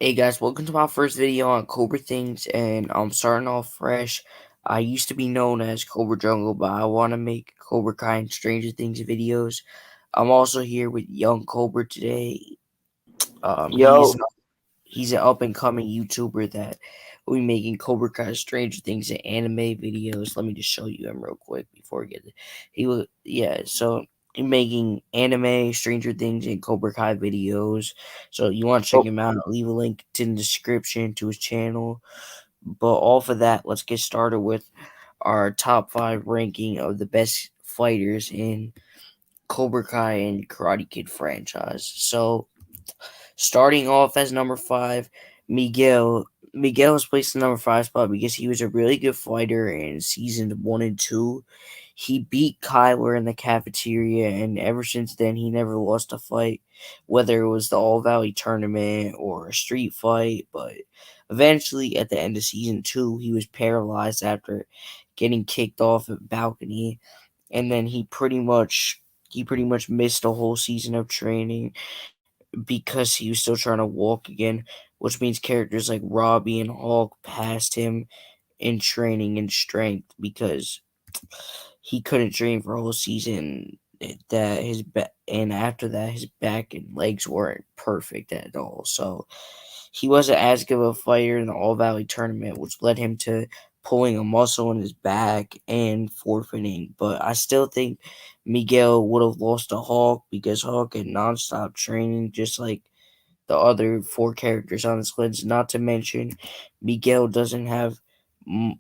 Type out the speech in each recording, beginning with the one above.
Hey guys, welcome to my first video on Cobra things, and I'm starting off fresh. I used to be known as Cobra Jungle, but I want to make Cobra Kai and Stranger Things videos. I'm also here with Young Cobra today. He's Yo, he's an up and coming YouTuber that will be making Cobra Kai, Stranger Things, and anime videos. Let me just show you him real quick before we get it. So he's making anime, Stranger Things, and Cobra Kai videos. So you want to check oh, him out? I'll leave a link in the description to his channel. But off of that, let's get started with our top 5 ranking of the best fighters in Cobra Kai and Karate Kid franchise. So starting off as number 5, Miguel. Miguel was placed in number 5 spot because he was a really good fighter in seasons 1 and 2. He beat Kyler in the cafeteria, and ever since then, he never lost a fight, whether it was the All Valley tournament or a street fight. But eventually, at the end of season 2, he was paralyzed after getting kicked off a balcony, and then he pretty much missed a whole season of training because he was still trying to walk again, which means characters like Robbie and Hulk passed him in training and strength because he couldn't train for a whole season. That his back, and after that, his back and legs weren't perfect at all. So he wasn't as good of a fighter in the All Valley tournament, which led him to pulling a muscle in his back and forfeiting. But I still think Miguel would have lost to Hulk because Hulk had nonstop training, just like the other 4 characters on this list. Not to mention, Miguel doesn't have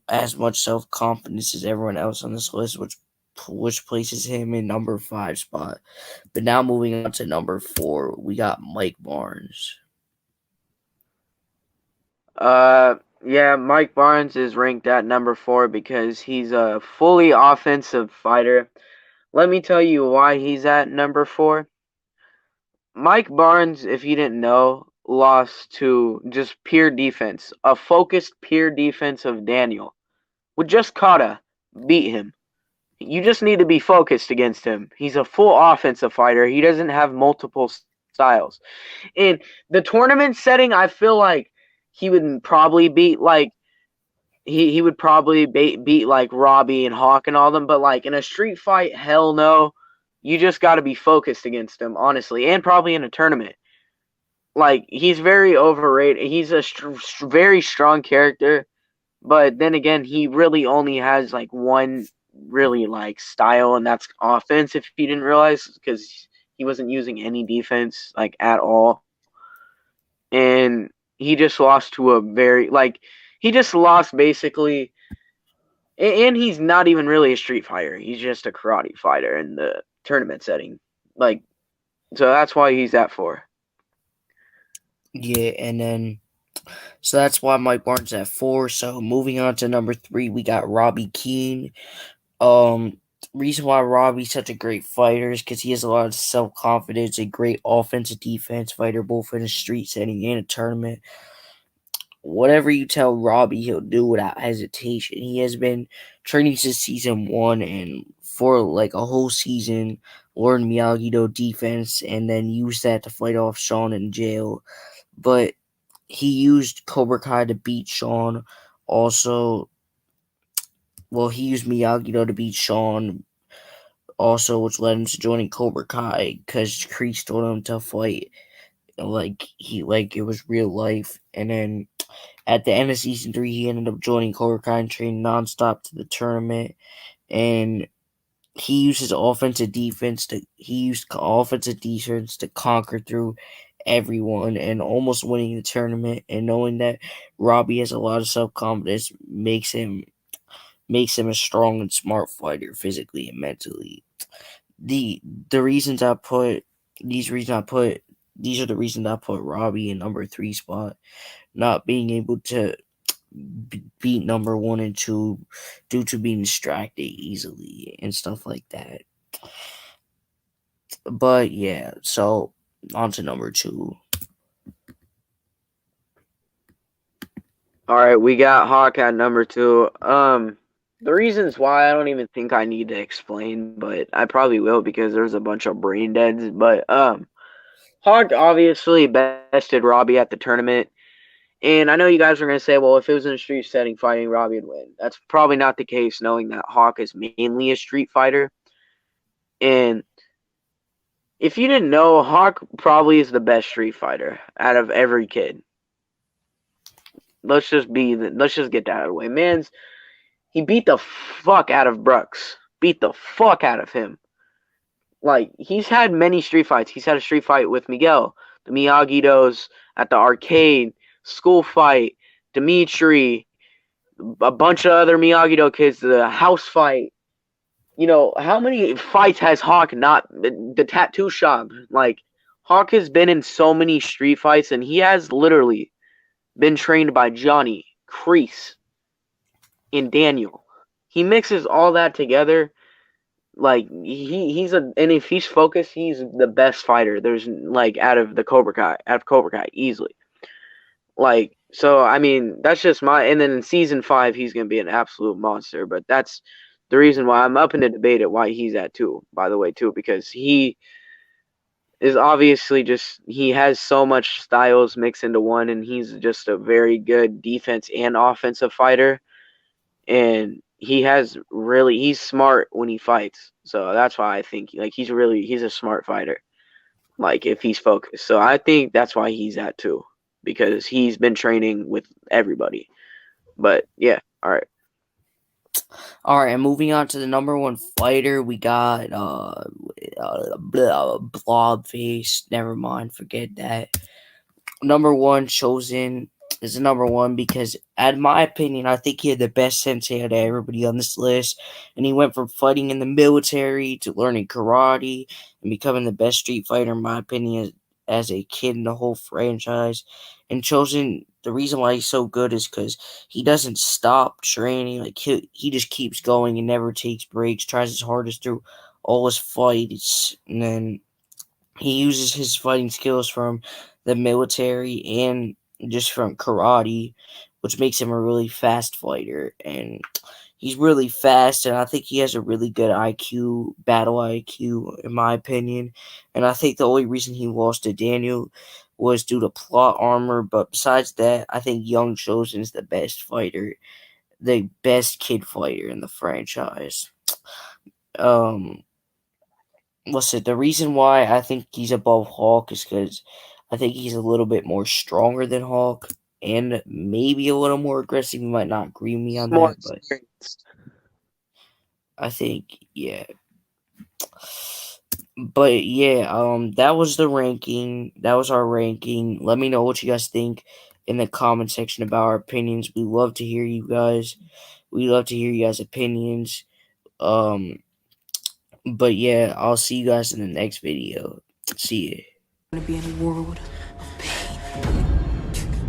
as much self confidence as everyone else on this list, which places him in number 5 spot. But now moving on to number 4, we got Mike Barnes. yeah, Mike Barnes is ranked at number 4 because he's a fully offensive fighter. Let me tell you why he's at number 4. Mike Barnes, if you didn't know, lost to just pure defense. A focused pure defense of Daniel. With just Kata, beat him. You just need to be focused against him. He's a full offensive fighter. He doesn't have multiple styles. In the tournament setting, I feel like he would probably beat like he would probably beat like Robbie and Hawk and all them, but like in a street fight, hell no. You just got to be focused against him, honestly, and probably in a tournament. Like he's very overrated. He's a very strong character, but then again, he really only has like one really like style, and that's offense. If you didn't realize, because he wasn't using any defense like at all, and he just lost to a very like he just lost basically, and he's not even really a street fighter. He's just a karate fighter in the tournament setting. Like, so that's why he's at 4. Yeah, and then so that's why Mike Barnes at 4. So moving on to number 3, we got Robbie Keane. Reason why Robbie's such a great fighter is because he has a lot of self confidence, a great offensive defense fighter, both in a street setting and a tournament. Whatever you tell Robbie, he'll do without hesitation. He has been training since season 1 and for like a whole season, learned Miyagi-Do defense and then used that to fight off Sean in jail. But he used Cobra Kai to beat Sean. Also, he used Miyagi-Do to beat Sean also, which led him to joining Cobra Kai because Kreese told him to fight like it was real life. And then at the end of season 3, he ended up joining Cobra Kai and trained nonstop to the tournament. And he used his offensive defense to conquer through everyone and almost winning the tournament. And knowing that Robbie has a lot of self confidence makes him a strong and smart fighter physically and mentally. The the reasons I put these are the reasons I put Robbie in number 3 spot. Not being able to beat number 1 and 2 due to being distracted easily and stuff like that. But yeah, so on to number 2. All right, we got Hawk at number 2. The reasons why I don't even think I need to explain, but I probably will because there's a bunch of brain deads. But Hawk obviously bested Robbie at the tournament. And I know you guys are going to say, well, if it was in a street setting fighting, Robbie would win. That's probably not the case, knowing that Hawk is mainly a street fighter. And if you didn't know, Hawk probably is the best street fighter out of every kid. Let's just get that out of the way. He beat the fuck out of Brooks. Beat the fuck out of him. Like, he's had many street fights. He's had a street fight with Miguel, the Miyagi-Dos at the arcade, school fight, Dimitri, a bunch of other Miyagi-Do kids, the house fight. You know, how many fights has Hawk not, the tattoo shop? Like, Hawk has been in so many street fights, and he has literally been trained by Johnny, Kreese, and Daniel. He mixes all that together. Like, and if he's focused, he's the best fighter. There's like out of Cobra Kai easily. Like, so I mean, that's just and then in season 5 he's gonna be an absolute monster. But that's the reason why I'm up in the debate at why he's at 2, by the way, too, because he is obviously just, he has so much styles mixed into one, and he's just a very good defense and offensive fighter. And he's smart when he fights. So that's why I think, like, he's a smart fighter. Like, if he's focused. So I think that's why he's at 2, because he's been training with everybody. But yeah, all right. All right, and moving on to the number one fighter, we got Blobface. Never mind, forget that. Number one chosen is the number one because, in my opinion, I think he had the best sensei out of everybody on this list. And he went from fighting in the military to learning karate and becoming the best street fighter, in my opinion, as a kid in the whole franchise. And chosen, the reason why he's so good is because he doesn't stop training. Like, he just keeps going and never takes breaks, tries his hardest through all his fights, and then he uses his fighting skills from the military and just from karate, which makes him a really fast fighter. And he's really fast, and I think he has a really good IQ, battle IQ, in my opinion. And I think the only reason he lost to Daniel was due to plot armor. But besides that, I think Young Chosen is the best fighter, the best kid fighter in the franchise. Um, what's it? The reason why I think he's above Hawk is because I think he's a little bit more stronger than Hawk and maybe a little more aggressive. You might not agree with me He's on more that, but experienced. I think yeah. But yeah, that was the ranking. That was our ranking. Let me know what you guys think in the comment section about our opinions. We love to hear you guys. We love to hear you guys' opinions. Um, but yeah, I'll see you guys in the next video. See ya. To be in a world